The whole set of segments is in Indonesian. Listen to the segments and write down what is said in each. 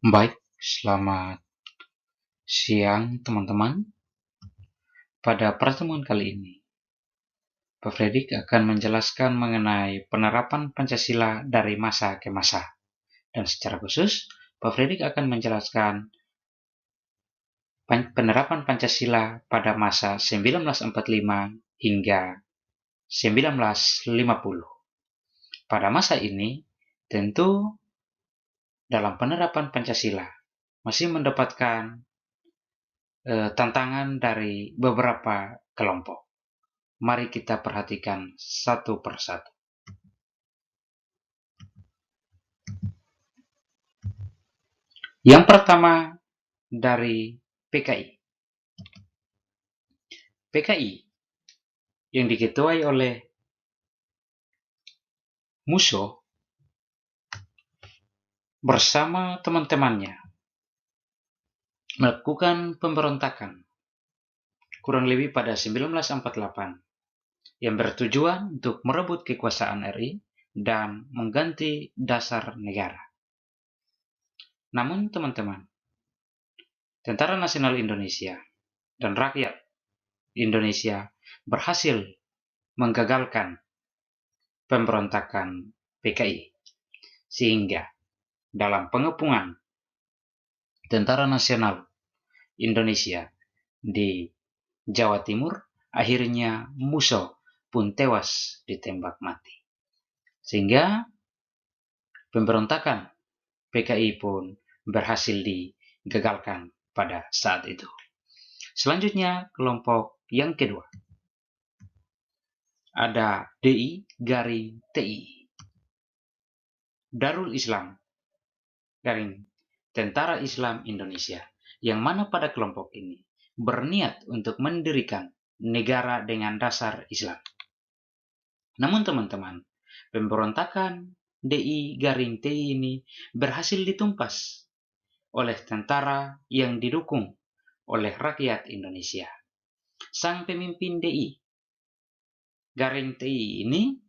Baik, selamat siang teman-teman. Pada pertemuan kali ini, Pak Fredrik akan menjelaskan mengenai penerapan Pancasila dari masa ke masa. Dan secara khusus, Pak Fredrik akan menjelaskan penerapan Pancasila pada masa 1945 hingga 1950. Pada masa ini, tentu dalam penerapan Pancasila masih mendapatkan tantangan dari beberapa kelompok. Mari kita perhatikan satu persatu. Yang pertama dari PKI. PKI yang diketuai oleh Musso bersama teman-temannya melakukan pemberontakan kurang lebih pada 1948 yang bertujuan untuk merebut kekuasaan RI dan mengganti dasar negara. Namun teman-teman, Tentara Nasional Indonesia dan rakyat Indonesia berhasil menggagalkan pemberontakan PKI, sehingga dalam pengepungan Tentara Nasional Indonesia di Jawa Timur, akhirnya Musso pun tewas ditembak mati. Sehingga pemberontakan PKI pun berhasil digagalkan pada saat itu. Selanjutnya, kelompok yang kedua. Ada DI garing TI. Darul Islam garing Tentara Islam Indonesia, yang mana pada kelompok ini berniat untuk mendirikan negara dengan dasar Islam. Namun teman-teman, pemberontakan DI garing TI ini berhasil ditumpas oleh tentara yang didukung oleh rakyat Indonesia. Sang pemimpin DI garing TI ini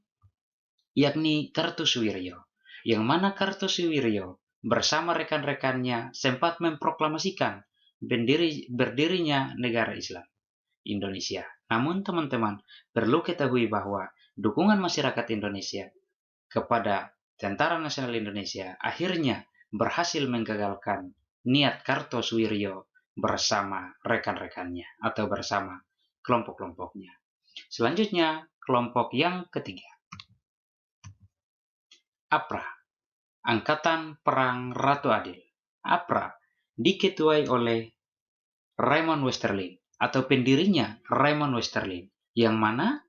yakni Kartosuwiryo, yang mana Kartosuwiryo bersama rekan-rekannya sempat memproklamasikan berdirinya negara Islam Indonesia. Namun teman-teman, perlu ketahui bahwa dukungan masyarakat Indonesia kepada Tentara Nasional Indonesia akhirnya berhasil menggagalkan niat Kartosuwiryo bersama rekan-rekannya atau bersama kelompok-kelompoknya. Selanjutnya, kelompok yang ketiga. APRA, Angkatan Perang Ratu Adil. APRA diketuai oleh Raymond Westerling atau pendirinya Raymond Westerling, yang mana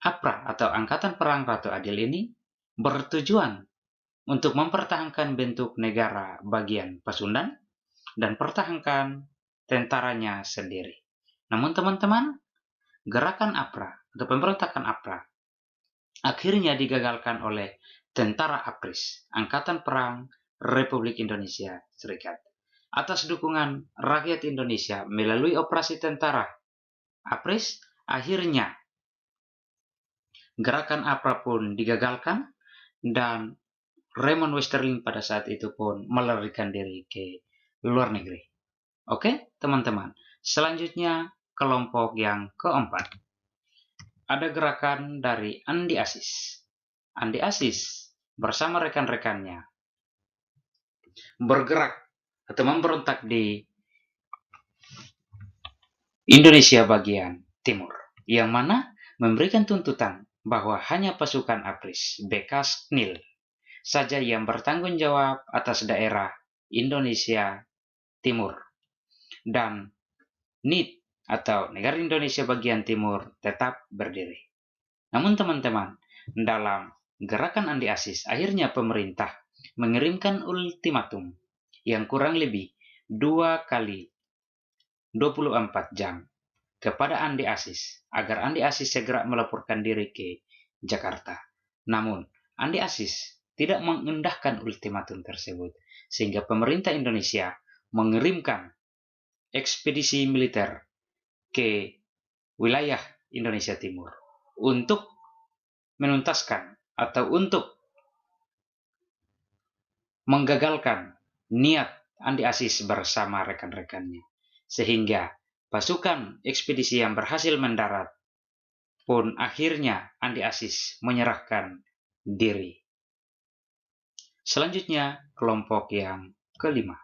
APRA atau Angkatan Perang Ratu Adil ini bertujuan untuk mempertahankan bentuk negara bagian Pasundan dan pertahankan tentaranya sendiri. Namun teman-teman, gerakan APRA atau pemberontakan APRA akhirnya digagalkan oleh Tentara APRIS, Angkatan Perang Republik Indonesia Serikat. Atas dukungan rakyat Indonesia melalui operasi tentara APRIS, akhirnya gerakan APRA pun digagalkan dan Raymond Westerling pada saat itu pun melarikan diri ke luar negeri. Oke, teman-teman. Selanjutnya, kelompok yang keempat. Ada gerakan dari Andi Aziz. Andi Aziz bersama rekan-rekannya bergerak atau memberontak di Indonesia bagian timur, yang mana memberikan tuntutan bahwa hanya pasukan APRIS bekas NIL saja yang bertanggung jawab atas daerah Indonesia Timur, dan NIT atau Negara Indonesia Bagian Timur tetap berdiri. Namun teman-teman, dalam gerakan Andi Aziz, akhirnya pemerintah mengirimkan ultimatum yang kurang lebih 2 kali 24 jam kepada Andi Aziz agar Andi Aziz segera melaporkan diri ke Jakarta. Namun, Andi Aziz tidak mengendahkan ultimatum tersebut, sehingga pemerintah Indonesia mengirimkan ekspedisi militer ke wilayah Indonesia Timur untuk menuntaskan atau untuk menggagalkan niat Andi Aziz bersama rekan-rekannya. Sehingga pasukan ekspedisi yang berhasil mendarat pun akhirnya Andi Aziz menyerahkan diri. Selanjutnya, kelompok yang kelima.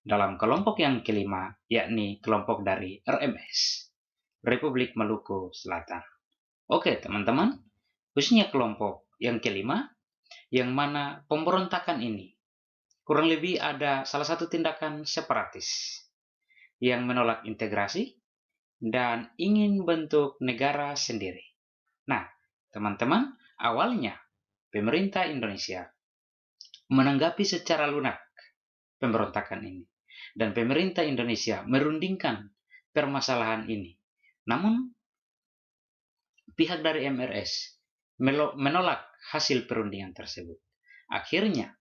Dalam kelompok yang kelima, yakni kelompok dari RMS, Republik Maluku Selatan. Oke, teman-teman, khususnya kelompok yang kelima, yang mana pemberontakan ini kurang lebih ada salah satu tindakan separatis yang menolak integrasi dan ingin bentuk negara sendiri. Nah, teman-teman, awalnya pemerintah Indonesia menanggapi secara lunak pemberontakan ini. Dan pemerintah Indonesia merundingkan permasalahan ini. Namun, pihak dari MRS menolak hasil perundingan tersebut. Akhirnya,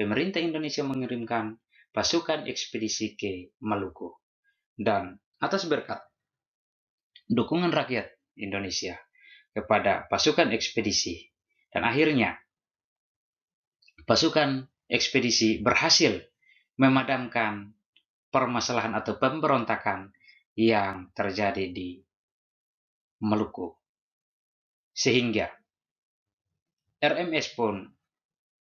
pemerintah Indonesia mengirimkan pasukan ekspedisi ke Maluku. Dan atas berkat dukungan rakyat Indonesia kepada pasukan ekspedisi, dan akhirnya pasukan ekspedisi berhasil memadamkan permasalahan atau pemberontakan yang terjadi di Maluku. Sehingga RMS pun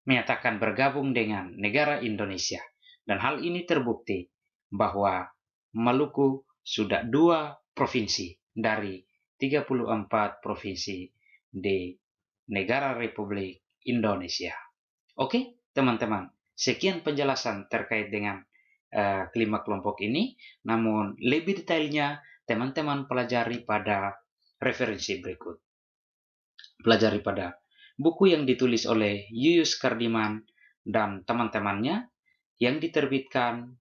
menyatakan bergabung dengan negara Indonesia. Dan hal ini terbukti bahwa Maluku sudah 2 provinsi dari 34 provinsi di negara Republik Indonesia. Oke, teman-teman. Sekian penjelasan terkait dengan kelima kelompok ini, namun lebih detailnya teman-teman pelajari pada referensi berikut. Pelajari pada buku yang ditulis oleh Yuyus Kardiman dan teman-temannya yang diterbitkan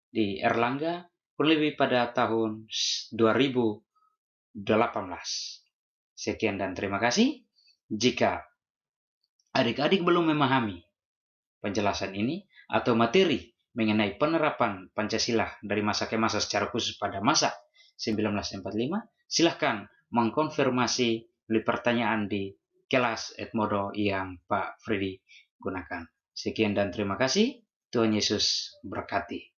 di Erlangga kurang lebih pada tahun 2018. Sekian dan terima kasih. Jika adik-adik belum memahami penjelasan ini atau materi mengenai penerapan Pancasila dari masa ke masa secara khusus pada masa 1945, silahkan mengkonfirmasi melalui pertanyaan di kelas Edmodo yang Pak Freddy gunakan. Sekian dan terima kasih. Tuhan Yesus berkati.